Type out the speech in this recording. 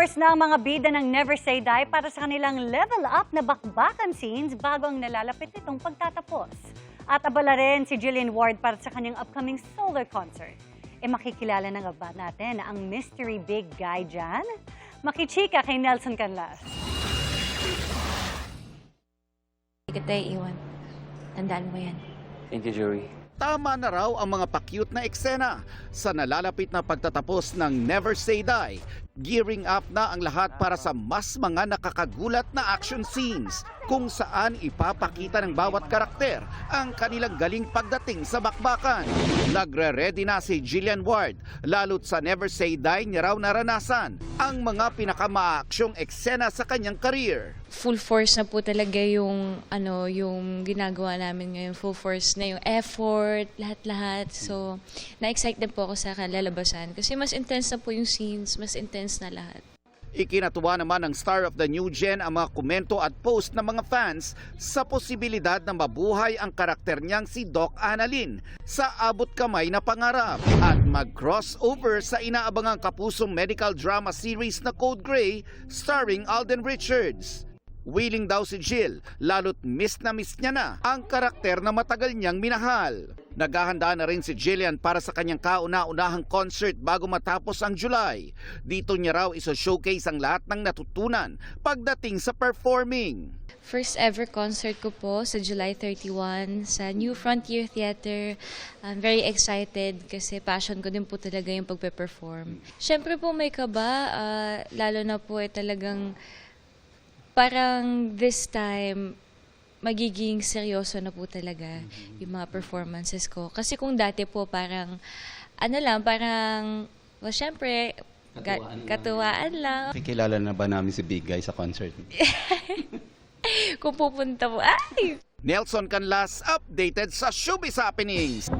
Rehearse na ang mga bida ng Never Say Die para sa kanilang level up na bakbakan scenes bago ang nalalapit nitong pagtatapos. At abala rin si Jillian Ward para sa kanyang upcoming solo concert. Makikilala na nga ba natin ang mystery big guy dyan? Makichika kay Nelson Canlas. Hindi kita iiwan. Tandaan mo yan. Thank you, Joey. Tama na raw ang mga pa-cute na eksena sa nalalapit na pagtatapos ng Never Say Die. Gearing up na ang lahat para sa mas mga nakakagulat na action scenes kung saan ipapakita ng bawat karakter ang kanilang galing pagdating sa bakbakan. Nagre-ready na si Jillian Ward, lalo't sa Never Say Die niya raw naranasan ang mga pinakamaaksyong eksena sa kanyang career. Full force na po talaga yung ginagawa namin ngayon. Full force na yung effort, lahat-lahat. So, na-excite din po ako sa kalalabasan kasi mas intense na po yung scenes, mas intense na lahat. Ikinatuwa naman ng star of the new gen ang mga komento at post ng mga fans sa posibilidad na mabuhay ang karakter niyang si Doc Annalyn sa abot kamay na pangarap at mag-crossover sa inaabangang kapusong medical drama series na Code Grey starring Alden Richards. Willing daw si Jill, lalo't miss niya na ang karakter na matagal niyang minahal. Naghahanda na rin si Jillian para sa kanyang kauna-unahang concert bago matapos ang July. Dito niya raw iso-showcase ang lahat ng natutunan pagdating sa performing. First ever concert ko po sa July 31 sa New Frontier Theater. I'm very excited kasi passion ko din po talaga yung pagpe-perform. Siyempre po may kaba, lalo na po talagang parang this time, magiging seryoso na po talaga yung mga performances ko. Kasi kung dati po parang, well, syempre, katuwaan lang. Kikilala na ba namin si Big Guy sa concert? Kung pupunta po, ay! Nelson Canlas, updated sa Showbiz Happenings.